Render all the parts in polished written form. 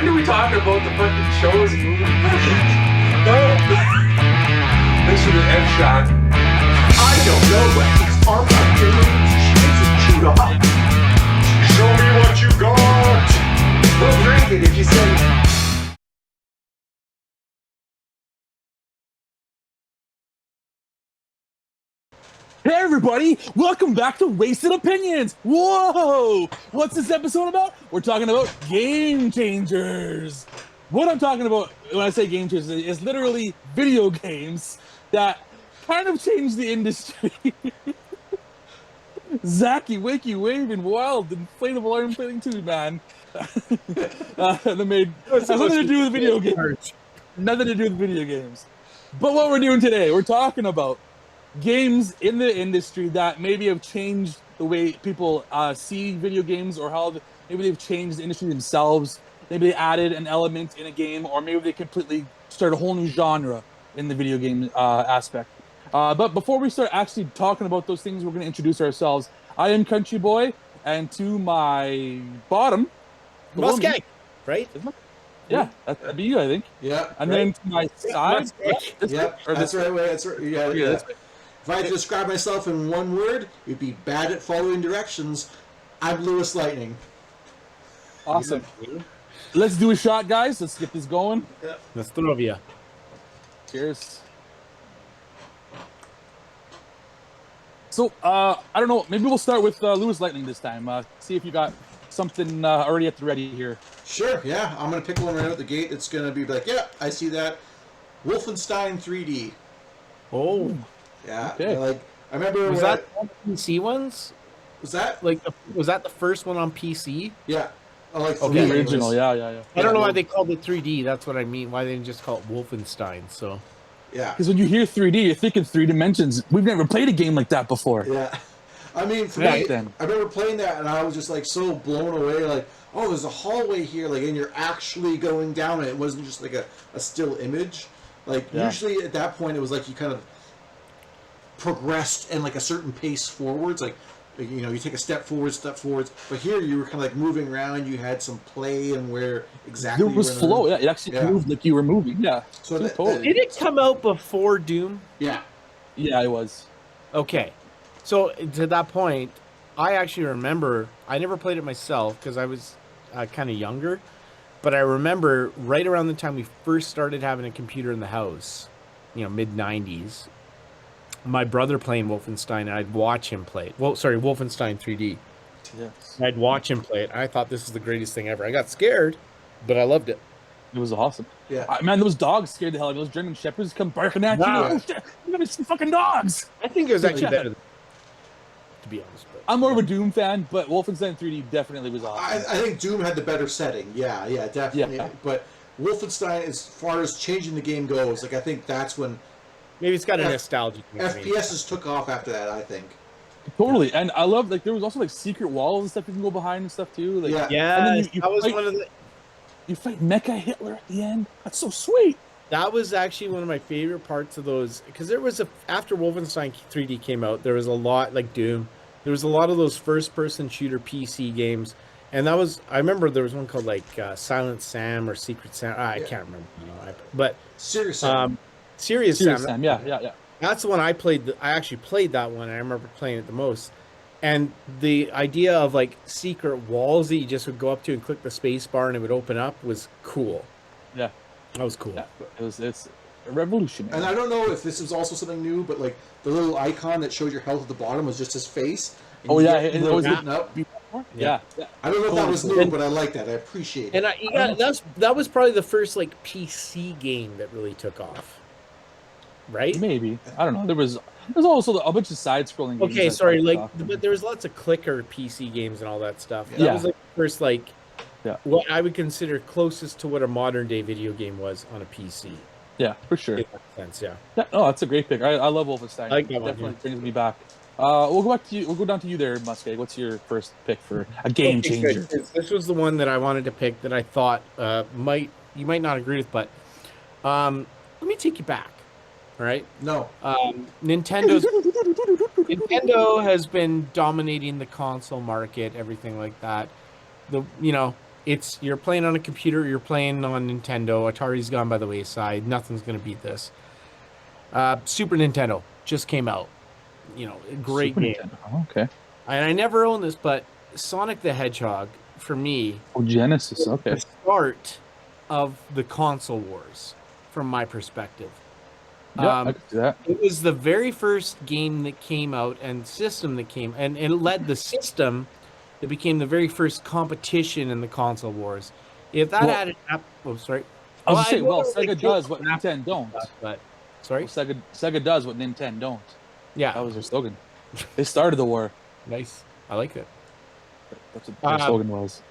When do we talk about the fucking shows and movies? Thanks for the F shot. I don't know, but these arms are feeling chewed up. Show me what you got. We'll drink it if you say. Hey everybody, welcome back to Wasted Opinions. Whoa! What's this episode about? We're talking about game changers. What I'm talking about when I say game changers is literally video games that kind of changed the industry. Zacky, wakey, waving, wild, inflatable arm thing too, man. They made has nothing to do with video games. Nothing to do with video games. But what we're doing today, we're talking about games in the industry that maybe have changed the way people see video games, or how maybe they've changed the industry themselves. Maybe they added an element in a game, or maybe they completely start a whole new genre in the video game aspect. But before we start actually talking about those things, we're going to introduce ourselves. I am CountryBoy, and to my bottom, MussKeg, right? Yeah, that'd be you, I think. Yeah. And then to my side, Yep. That's right. That's right. Yeah. That's right. If I had to describe myself in one word, it'd be bad at following directions. I'm LewisLightning. Awesome. Let's do a shot, guys. Let's get this going. Yeah. Let's throw you. Cheers. So, I don't know. Maybe we'll start with LewisLightning this time. See if you got something already at the ready here. Sure. Yeah. I'm gonna pick one right out the gate. It's gonna be like, yeah, I see that. Wolfenstein 3D. Oh, Yeah. Okay. Like I remember. was when that one of the PC ones? was that? Like, was that the first one on PC? Yeah. I like Okay. The original, yeah. I don't know why well- they called it 3D. That's what I mean. Why they didn't just call it Wolfenstein? So Yeah. Because when you hear 3D, you're thinking 3 dimensions. We've never played a game like that before. Yeah. I mean, for Back me, then. I remember playing that, and I was just like so blown away. Like, oh, there's a hallway here, like, and you're actually going down it. It wasn't just like a still image. Like, Yeah. usually at that point, it was like you kind of progressed in like a certain pace forwards. Like, you know, you take a step forwards. But here, you were kind of like moving around. You had some play and where exactly There was you were in the flow. room. Yeah, it actually Yeah. moved like you were moving. Yeah. So that- totally. did it come out before Doom? Yeah. Yeah, it was. Okay, so to that point, I actually remember. I never played it myself because I was kind of younger, but I remember right around the time we first started having a computer in the house, you know, mid '90s. My brother playing Wolfenstein, and I'd watch him play it. Well, sorry, Wolfenstein 3D. Yes. I'd watch him play it. I thought this is the greatest thing ever. I got scared, but I loved it. It was awesome. Yeah. Man, those dogs scared the hell out of me. Those German shepherds come barking at you. Wow. Oh shit! You got some fucking dogs. I think it was actually Yeah. better, to be honest. But I'm more of a Doom fan, but Wolfenstein 3D definitely was awesome. I think Doom had the better setting. Yeah, definitely. Yeah. But Wolfenstein, as far as changing the game goes, like I think that's when maybe it's got a F- nostalgia thing for me. FPSs took off after that. I think. Totally, and I love like there was also like secret walls and stuff you can go behind and stuff too. Like, Yeah. And Yeah, then you that was fight- one of the. you fight Mecha Hitler at the end. That's so sweet. That was actually one of my favorite parts of those, because there was after Wolfenstein 3D came out, there was a lot like Doom. There was a lot of those first-person shooter PC games, and that was I remember there was one called like Silent Sam or Secret Sam. I can't remember, but Seriously. Serious Serious Sam. Sam. Yeah. That's the one I played. I actually played that one. And I remember playing it the most. And the idea of like secret walls that you just would go up to and click the space bar and it would open up was cool. Yeah. That was cool. Yeah. It's revolutionary. And I don't know if this was also something new, but like the little icon that showed your health at the bottom was just his face. And Oh, you yeah, get- it you was- were up. Yeah. I don't know if that was new, but I like that. I appreciate it. And that was probably the first like PC game that really took off. Right? Maybe. I don't know. There's also a bunch of side-scrolling games. Okay, that sorry. popped Like, off. but there was lots of clicker PC games and all that stuff. That Yeah. was like the first like Yeah. what I would consider closest to what a modern day video game was on a PC. Yeah, for sure. In that sense, yeah. Yeah, no, that's a great pick. I love Wolfenstein. I like that It one, definitely brings me back. We'll go back to you. We'll go down to you there, MussKeg. What's your first pick for a game Okay, changer? good. This was the one that I wanted to pick that I thought you might not agree with, but let me take you back. All right, No. Nintendo has been dominating the console market, everything like that. you're playing on a computer, you're playing on Nintendo. Atari's gone by the wayside. Nothing's gonna beat this. Super Nintendo just came out. You know, a great Super game. Nintendo. Oh, okay. And I never owned this, but Sonic the Hedgehog for me, Oh, Genesis. Okay. the start of the console wars, from my perspective. Yeah, I can see that. It was the very first game that came out and system that came, and it led the system that became the very first competition in the console wars. If that Well- added up, oh sorry, I was just saying, know well, there was a Sega joke does what for that, Nintendo don't. but sorry, Well, Sega does what Nintendo don't. yeah, That was their slogan. They started the war. nice. I like it. That's what their slogan was.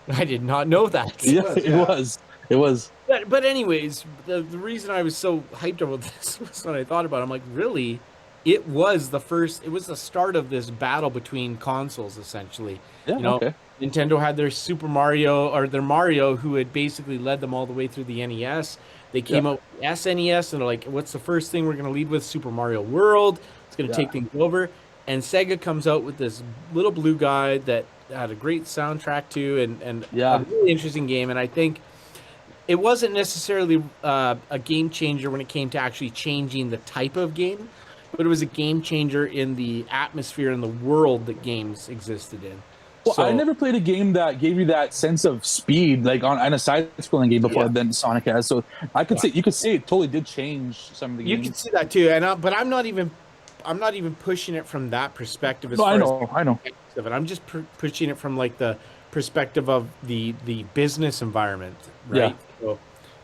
I did not know that. Yeah, was, it yeah. was. It was. But anyways, the reason I was so hyped about this was when I thought about it, I'm like, really? It was the start of this battle between consoles, essentially. Yeah, You know, okay. Nintendo had their Super Mario, or their Mario, who had basically led them all the way through the NES. They came out with SNES, and they're like, what's the first thing we're going to lead with? Super Mario World. It's going to take things over. And Sega comes out with this little blue guy that had a great soundtrack, too, and Yeah. a really interesting game. And I think it wasn't necessarily a game changer when it came to actually changing the type of game, but it was a game changer in the atmosphere and the world that games existed in. Well, So- I never played a game that gave you that sense of speed, like on a side-scrolling game before than Sonic has. So I could say you could say it totally did change some of the You games. can see that too, and but I'm not even pushing it from that perspective. As No, I far know. as of it, I'm just pushing it from like the perspective of the business environment, right? So,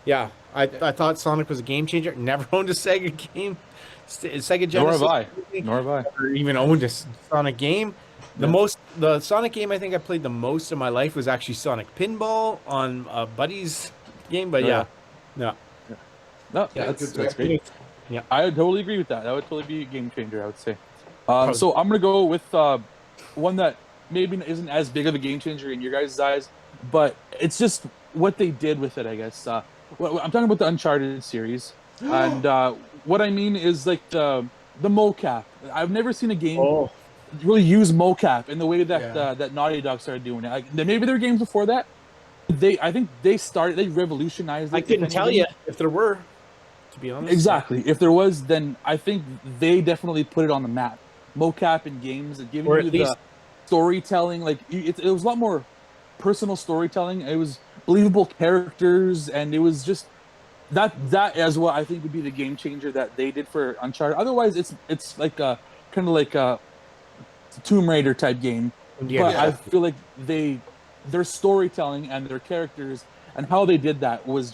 yeah, I thought Sonic was a game changer. Never owned a Sega game, Sega Genesis. Nor have I. Nor have I. Never even owned a Sonic game. The Sonic game I think I played the most in my life was actually Sonic Pinball on a buddy's game. But Yeah. no. No, Yeah, that's good great. Yeah. I would totally agree with that. That would totally be a game changer, I would say. So I'm going to go with one that maybe isn't as big of a game changer in your guys' eyes, but it's just what they did with it, I guess. I'm talking about the Uncharted series. And what I mean is like the mocap. I've never seen a game really use mocap in the way that that Naughty Dog started doing it. Like, maybe there were games before that. I think they revolutionized it. I couldn't tell you if there were, to be honest. Exactly. If there was, then I think they definitely put it on the map. Mocap in games, giving Or you at least- the storytelling. Like it was a lot more personal storytelling. It was believable characters, and it was just that is what I think would be the game changer that they did for Uncharted. Otherwise, it's like a kind of like a Tomb Raider type game. Yeah. But I feel like their storytelling and their characters and how they did that was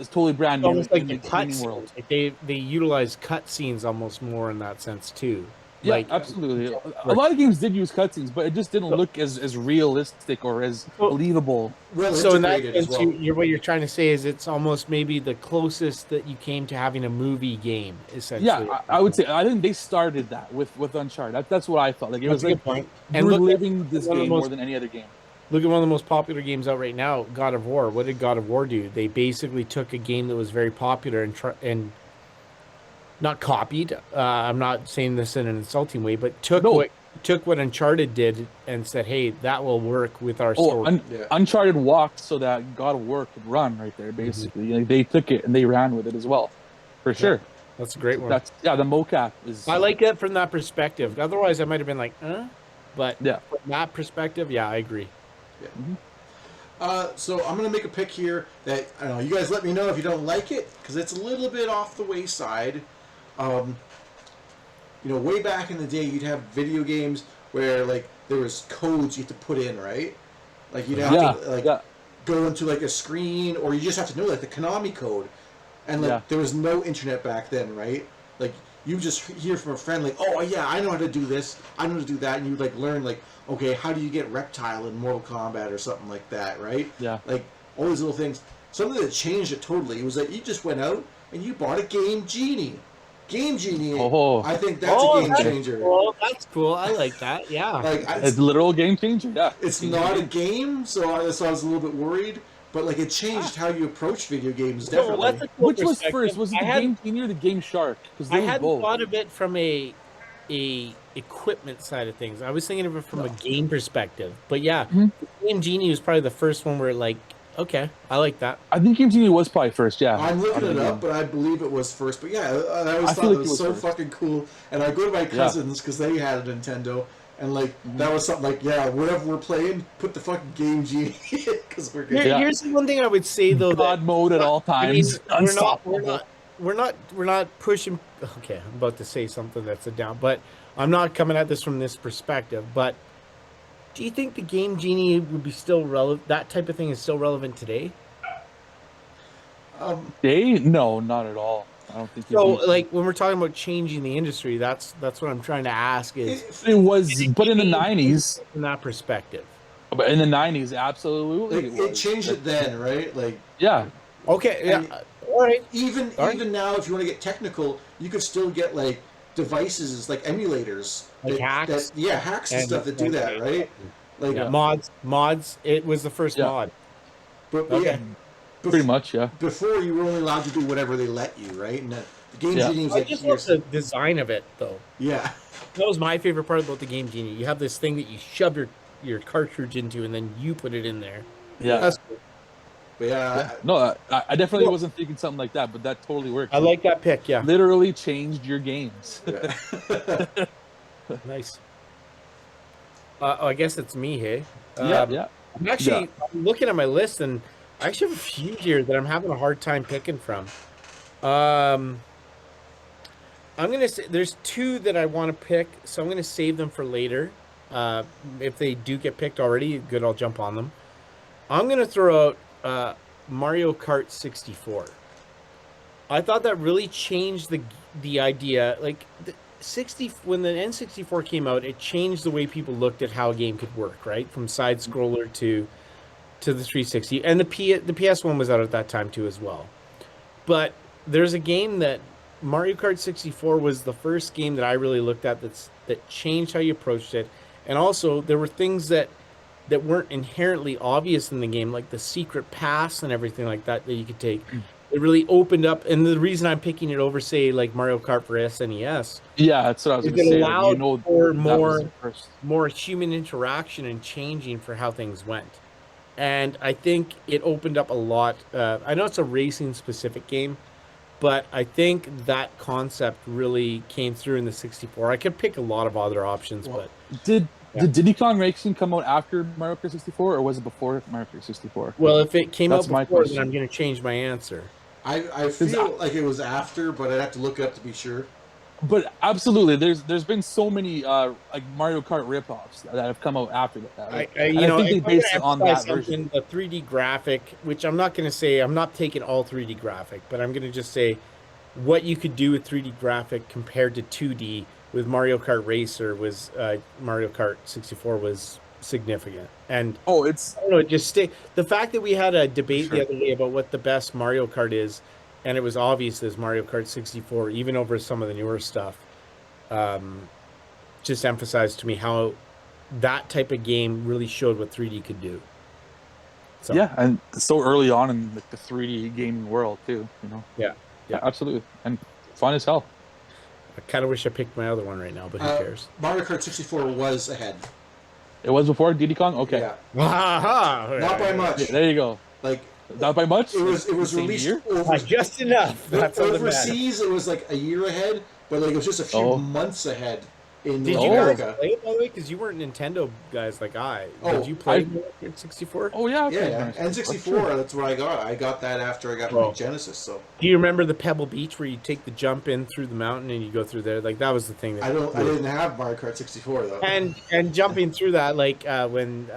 totally brand new Almost like in the the gaming cutscenes. world. Like they utilize cutscenes almost more in that sense too. Yeah, Like, absolutely. A lot of games did use cutscenes, but it just didn't look as realistic or as believable. Well so in that integrated sense, as well. what you're trying to say is it's almost maybe the closest that you came to having a movie game, essentially. Yeah, I would say I think they started that with Uncharted. That's what I thought. Like it That's was a like good point. you And were look at living this one of the game most- more than any other game. Look at one of the most popular games out right now, God of War. What did God of War do? They basically took a game that was very popular and not copied. I'm not saying this in an insulting way, but took what Uncharted did and said, "Hey, that will work with our story." Uncharted walked so that God of War could run right there. Basically, like, they took it and they ran with it as well, for sure. That's a great one. The mocap is. I like it from that perspective. Otherwise, I might have been like, But Yeah. from that perspective, yeah, I agree. So I'm gonna make a pick here that I don't know. You guys let me know if you don't like it because it's a little bit off the wayside. Way back in the day, you'd have video games where like there was codes you had to put in, right? Like you'd have to go into like a screen, or you just have to know like the Konami code, and like there was no internet back then, right? Like you just hear from a friend like, oh yeah, I know how to do this, I know how to do that, and you like learn like, okay, how do you get Reptile in Mortal Kombat or something like that, right? Yeah. Like all these little things. Something that changed it totally was that you just went out and you bought a Game Genie. Game Genie. Oh. I think that's a game changer. Cool. That's cool. I like that. Yeah. Like It's a literal game changer. Yeah. it's not a game, so I was a little bit worried. But like it changed how you approach video games. Definitely. that's a cool Which was perspective. first? Was it the Game Genie or the Game Shark? Because I they were hadn't both. thought of it from a a equipment side of things. I was thinking of it from a game perspective. But yeah, Mhm. Game Genie was probably the first one where like, okay, I like that. I think Game Genie was probably first. Yeah, I'm looking it up, but I believe it was first. But yeah, I always I thought feel it like was it was so first. fucking cool. And I go to my cousins because they had a Nintendo, and like that was something like, yeah, whatever we're playing, put the fucking Game Genie because we're good. Yeah. Here's the one thing I would say though. God mode at all times. I mean, Unstoppable. we're not pushing. Okay, I'm about to say something that's a down, but I'm not coming at this from this perspective. But do you think the Game Genie would be still relevant? That type of thing is still relevant today. No, not at all. I don't think. So, like when we're talking about changing the industry, that's what I'm trying to ask is It was, but in the '90s, from that perspective. but in the '90s, absolutely, Like, it changed it then, right? Like Yeah, Okay, yeah, And- all right. even Sorry? even now, if you want to get technical, you could still get like devices like emulators, Like hacks? hacks and And- stuff that do that, right? Like, Yeah. Mods. It was the first Yeah. mod. but Okay. yeah, pretty much. Yeah, before you were only allowed to do whatever they let you, right? And the Game Yeah. Genie was I like, just love the design of it, though. yeah, That was my favorite part about the Game Genie. You have this thing that you shove your cartridge into, and then you put it in there. yeah. That's cool. but yeah, No, I definitely Cool. wasn't thinking something like that, but that totally works. I like that pick. Yeah, Literally changed your games. yeah. nice. I guess it's me, hey. Yeah. I'm actually I'm looking at my list, and I actually have a few here that I'm having a hard time picking from. I'm gonna say there's two that I want to pick, so I'm gonna save them for later. If they do get picked already, good, I'll jump on them. I'm gonna throw out Mario Kart 64. I thought that really changed the idea. Like the 60 when the N64 came out, it changed the way people looked at how a game could work, right? From side scroller to the 360, and the PS1 was out at that time too as well. But there's a game that Mario Kart 64 was the first game that I really looked at that changed how you approached it, and also there were things that weren't inherently obvious in the game, like the secret pass and everything like that you could take. It really opened up, and the reason I'm picking it over, say, like Mario Kart for SNES, Yeah, that's what I was is going to it say. allowed for that was more the first. more human interaction and changing for how things went. And I think it opened up a lot. I know it's a racing specific game, but I think that concept really came through in the 64. I could pick a lot of other options, but Did Yeah. Diddy Kong Racing come out after Mario Kart 64, or was it before Mario Kart 64? well, if it came That's out my before, question. then I'm going to change my answer. I feel like it was after, but I'd have to look it up to be sure. But absolutely, there's been so many like Mario Kart ripoffs that have come out after that. Right? I And I think they if I'm based gonna it on that emphasize version. something, the 3D graphic, which I'm not going to say, I'm not taking all 3D graphic, but I'm going to just say what you could do with 3D graphic compared to 2D with Mario Kart Racer was Mario Kart 64 was significant. And Oh, it's I don't know, just the fact that we had a debate Sure. the other day about what the best Mario Kart is, and it was obvious as Mario Kart 64, even over some of the newer stuff, just emphasized to me how that type of game really showed what 3D could do. So, yeah, and so early on in like the 3D gaming world too. Yeah. Absolutely, and fun as hell. I kind of wish I picked my other one right now, but who cares? Mario Kart 64 was ahead. It was before Diddy Kong. Okay, Yeah. Not Not by much. Yeah, there you go. Like Not by much. it was The same released year? Just enough. That's all that matters. overseas. It was like a year ahead, but like it was just a few Oh. months ahead in Did North you guys America. play it, by the way? Because you weren't Nintendo guys like I. Oh, Did you play I- Mario Kart 64? Oh yeah, okay. Yeah, nice. N64. That's what I got. I got that after I got my Oh. Genesis. So Do you remember the Pebble Beach where you take the jump in through the mountain and you go through there? Like that was the thing. That I didn't have Mario Kart 64 though. And jumping through that, like when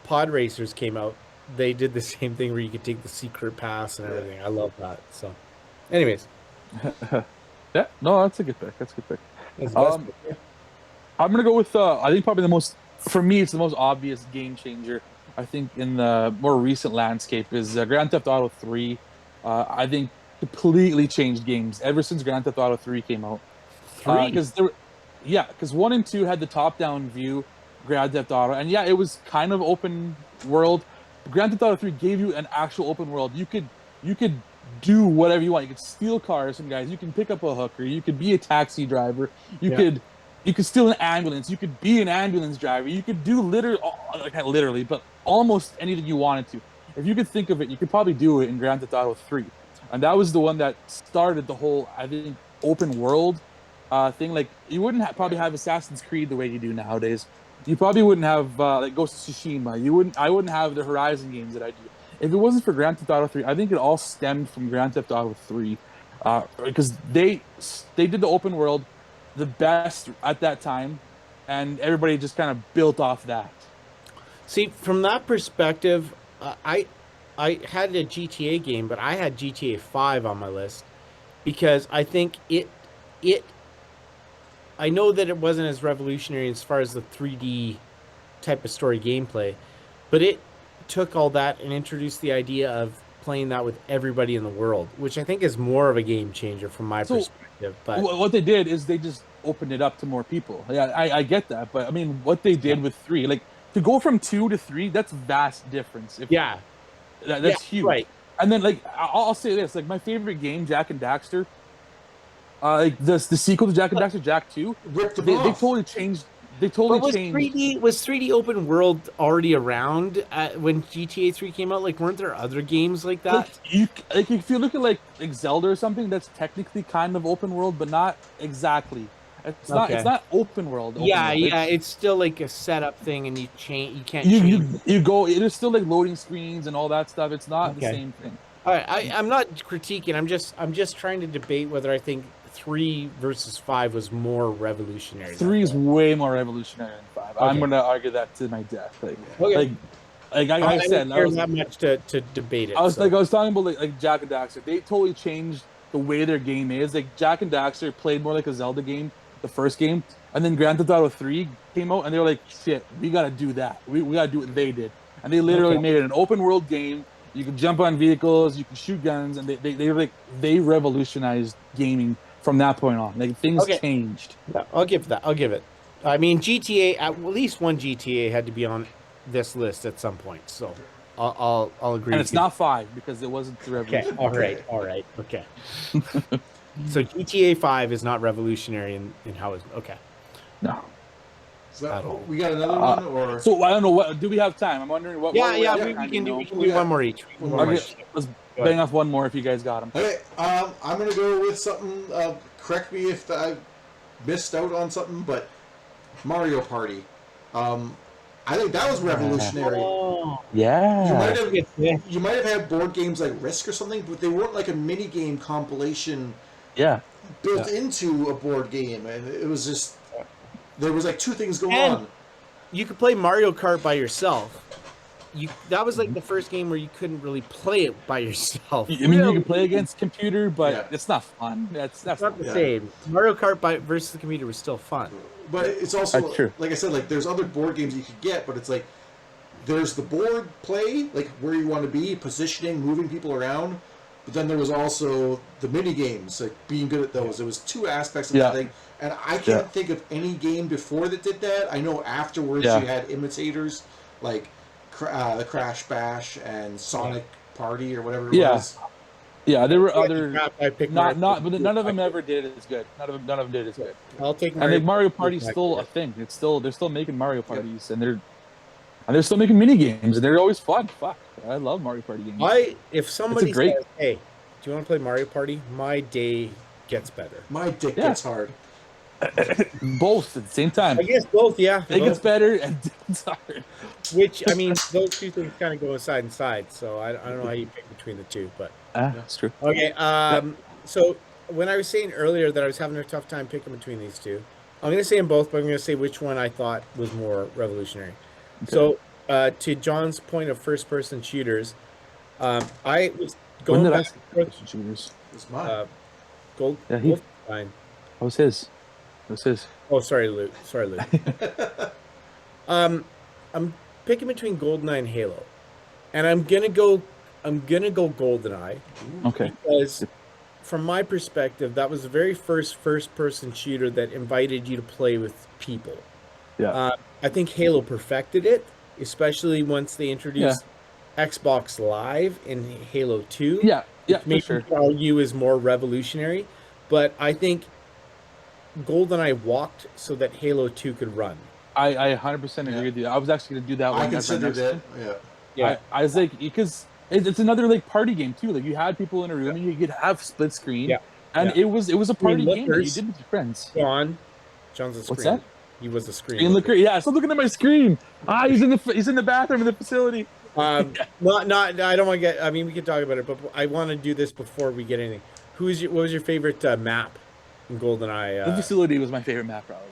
Pod Racers came out, they did the same thing where you could take the secret pass and everything. I love that. So, anyways, Yeah, no, that's a good pick. That's a good pick. that's the best Um, pick. I'm gonna go with I think probably the most, for me, it's the most obvious game changer. I think in the more recent landscape is Grand Theft Auto 3. I think completely changed games ever since Grand Theft Auto 3 came out. Because because 1 and 2 had the top-down view, Grand Theft Auto, and yeah, it was kind of open world. Grand Theft Auto 3 gave you an actual open world. You could do whatever you want. You could steal cars from guys. You can pick up a hooker. You could be a taxi driver. You Yeah. could You could steal an ambulance. You could be an ambulance driver. You could do not literally, but almost anything you wanted to. If you could think of it, you could probably do it in Grand Theft Auto 3. And that was the one that started the whole, I think, open world thing. Like, you wouldn't probably have Assassin's Creed the way you do nowadays. You probably wouldn't have like Ghost of Tsushima. I wouldn't have the Horizon games that I do. If it wasn't for Grand Theft Auto 3, I think it all stemmed from Grand Theft Auto 3. Because they did the open world the best at that time, and everybody just kind of built off that. See, from that perspective, I had a GTA game, but I had GTA 5 on my list because I think I know that it wasn't as revolutionary as far as the 3D type of story gameplay, but it took all that and introduced the idea of playing that with everybody in the world, which I think is more of a game changer from my perspective. But what they did is they just opened it up to more people. Yeah, I get that, but I mean, what they did with 3, like to go from 2 to 3, that's vast difference. That's huge. Right. And then like I'll say this, like my favorite game, Jak and Daxter, like the sequel to Jak and Daxter, Jak 2, they totally changed. They totally changed. Was 3D open world already around when GTA 3 came out? Like, weren't there other games like that? Like if you look at like Zelda or something, that's technically kind of open world, but not exactly. It's not open world. It's still like a setup thing, and you can't change. You go. There's still like loading screens and all that stuff. It's not the same thing. All right, I'm not critiquing. I'm just trying to debate whether I think 3 versus 5 was more revolutionary. 3 is way more revolutionary than 5. Okay. I'm going to argue that to my death. Like I said, there's not much to debate it. I was talking about like Jak and Daxter. They totally changed the way their game is. Like Jak and Daxter played more like a Zelda game, the first game, and then Grand Theft Auto 3 came out, and they were like, "Shit, we got to do that. We got to do what they did." And they literally made it an open world game. You can jump on vehicles, you can shoot guns, and they revolutionized gaming. From that point on, like things changed. Yeah, I'll give it. I mean, GTA, at least one GTA had to be on this list at some point. So I'll agree. And it's not 5 because it wasn't the revolution. Okay. All right. Okay. So GTA 5 is not revolutionary in how it's okay. No. So we got another one, or so I don't know. What do we have time? I'm wondering what. We can do one more each. Let's bang off one more if you guys got them. Okay, I'm gonna go with something. Correct me if I missed out on something, but Mario Party. I think that was revolutionary. Oh, yeah. You might have had board games like Risk or something, but they weren't like a mini game compilation. Yeah. Built into a board game, and it was just there was like 2 things going on. You could play Mario Kart by yourself. That was like the first game where you couldn't really play it by yourself. I mean, you can play against computer, but it's not fun. That's not the same. Mario Kart versus the computer was still fun. But it's also, like I said, like there's other board games you could get, but it's like there's the board play, like where you want to be, positioning, moving people around. But then there was also the mini games, like being good at those. There was 2 aspects of that thing, and I can't think of any game before that did that. I know afterwards you had imitators like the Crash Bash and Sonic Party or whatever it was. Yeah, there were other but none of them ever did it as good. None of them did it as good. I'll take Mario. I think Mario Party's still a thing. They're still making Mario Parties, and they're still making mini games, and they're always fun. Fuck, I love Mario Party games. If somebody says, "Hey, do you want to play Mario Party?" My day gets better. My dick gets hard. Both at the same time. I guess both. Yeah, it gets better and it's hard. Which I mean, those 2 things kind of go side and side. So I don't know how you pick between the 2, but that's true. Okay. So when I was saying earlier that I was having a tough time picking between these 2, I'm going to say them both, but I'm going to say which one I thought was more revolutionary. Okay. So to John's point of first-person shooters, I was going back. First-person shooters. It's mine. Wolfenstein. What was his? Oh, sorry, Luke. I'm picking between GoldenEye and Halo, and I'm gonna go GoldenEye. Okay. Because from my perspective, that was the very first-person shooter that invited you to play with people. Yeah. I think Halo perfected it, especially once they introduced Xbox Live in Halo 2. Yeah. Maybe argue is more revolutionary, but I think GoldenEye walked so that Halo 2 could run. I 100% agree with you. I was actually going to do that. I considered it. Yeah. Yeah. I was like, because it's another like party game too. Like you had people in a room and you could have split screen. Yeah. And it was a party game that you Lickers. did with your friends. John's a screen. What's that? He was a screen. Screen liquor. Yeah, stop looking at my screen. He's in the bathroom in the facility. I don't want to get. I mean, we can talk about it, but I want to do this before we get anything. What was your favorite map in GoldenEye? The facility was my favorite map, probably.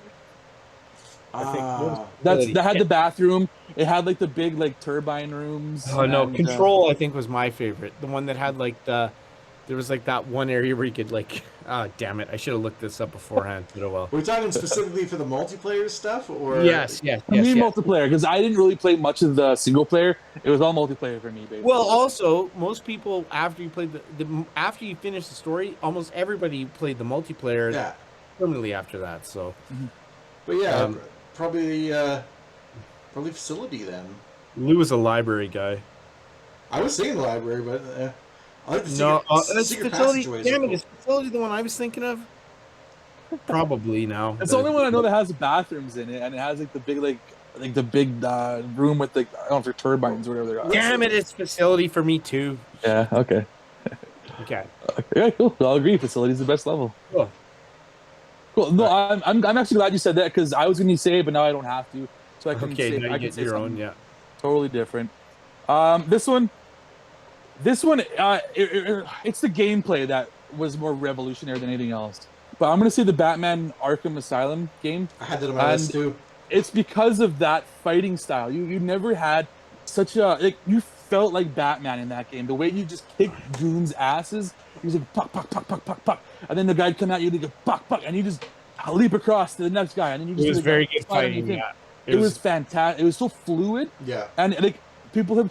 I think That had the bathroom. It had like the big like turbine rooms. Oh no, Control I think was my favorite. The one that had like there was like that one area where you could like. Damn it! I should have looked this up beforehand. But oh well. Were we talking specifically for the multiplayer stuff, or Yes. Multiplayer, because I didn't really play much of the single player. It was all multiplayer for me, basically. Well, also most people after you played after you finish the story, almost everybody played the multiplayer. Yeah. Permanently after that. So. But yeah, probably facility then. Lou was a library guy. I was thinking the library, but I like the secret facility. passageways. Damn it! Is facility the one I was thinking of? Probably now. It's the only one I know that has bathrooms in it, and it has like the big room with like I don't know if they're turbines or whatever they are. Damn it! It's facility for me too. Yeah. Okay. Okay. Yeah. Cool. I'll agree. Facility's the best level. Cool. Cool. No, I'm actually glad you said that because I was going to say it, but now I don't have to, so I can Okay, say now I you can get say your own. something Yeah. totally different. This one, it's the gameplay that was more revolutionary than anything else. But I'm gonna say the Batman Arkham Asylum game. I had that on my list too. It's because of that fighting style. You never had such a you felt like Batman in that game. The way you just kicked goons' asses. He was like puck, puck, puck, puck, puck, puck, and then the guy'd come at you, like puck, puck, and you just leap across to the next guy, and then you just. It was very good fighting. Yeah. It was fantastic. It was so fluid. Yeah. And like people have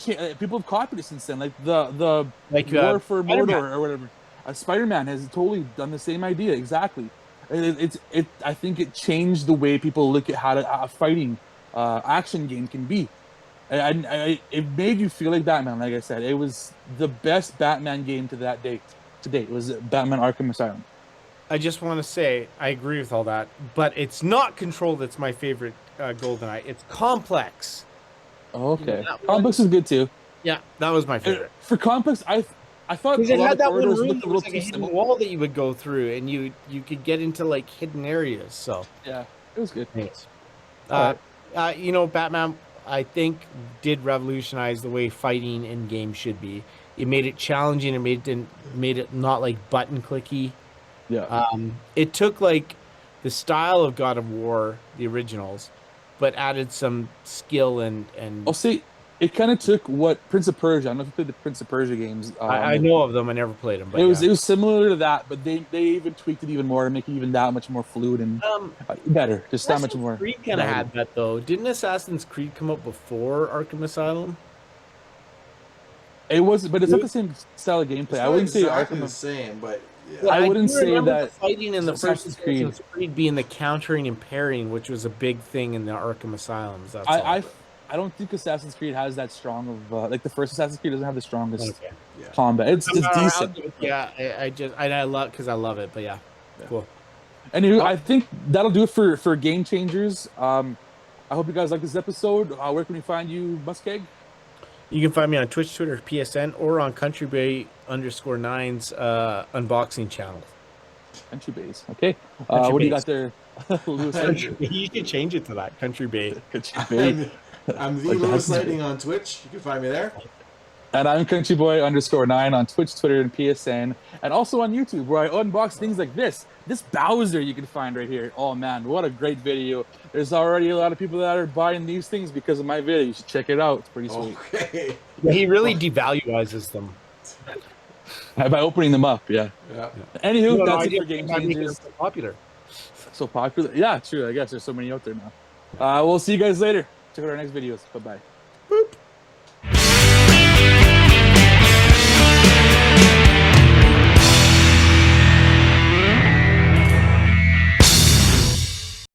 copied it since then. Like the War for Mordor or whatever. Spider-Man has totally done the same idea exactly. I think it changed the way people look at how a fighting action game can be. And it made you feel like Batman. Like I said, it was the best Batman game to date. It was Batman Arkham Asylum. I just want to say I agree with all that, but it's not Control that's my favorite GoldenEye. It's Complex. Oh, okay. Complex is good too. Yeah, that was my favorite. For Complex, I thought because it had that one corridors room looked that a was little like a too hidden simple. wall that you would go through, and you could get into like hidden areas. So Yeah, it was good. Thanks. Alright. Batman, I think, did revolutionize the way fighting in games should be. It made it challenging. It made it not like button clicky. Yeah. It took like the style of God of War, the originals, but added some skill and. I'll say it kind of took what Prince of Persia. I don't know if you played the Prince of Persia games. I know of them. I never played them. But it was similar to that, but they even tweaked it even more to make it even that much more fluid and better. Just that much more. Assassin's Creed kind of had that though. Didn't Assassin's Creed come up before Arkham Asylum? It was, but it's not the same style of gameplay. It's I wouldn't say exactly Arkham. the same, but yeah. Well, I wouldn't do say remember that the fighting in the first Assassin's Creed. Assassin's Creed being the countering and parrying, which was a big thing in the Arkham Asylums. That's all. I don't think Assassin's Creed has that strong of like the first Assassin's Creed doesn't have the strongest Okay. combat. It's decent. Yeah, I love because I love it, but yeah. Cool. Anyway, I think that'll do it for Game Changers. I hope you guys like this episode. Where can we find you, MussKeg? You can find me on Twitch, Twitter, PSN, or on CountryBoy_9's unboxing channel. Country Base. Okay. Country what do you Base. got there, Lewis? You should change it to that, Country Bay. Country Base. I'm the Like LewisLightning on Twitch. You can find me there. And I'm CountryBoy_9 on Twitch, Twitter, and PSN, and also on YouTube, where I unbox things like this. This Bowser you can find right here. Oh man, what a great video! There's already a lot of people that are buying these things because of my video. You should check it out. It's pretty sweet. Okay. Yeah, he really devaluizes them. By opening them up, yeah. Yeah. Anywho, that's idea it for Game why they're Changers. so popular. So popular. Yeah, true. I guess there's so many out there now. We'll see you guys later. Check out our next videos. Bye-bye. Boop.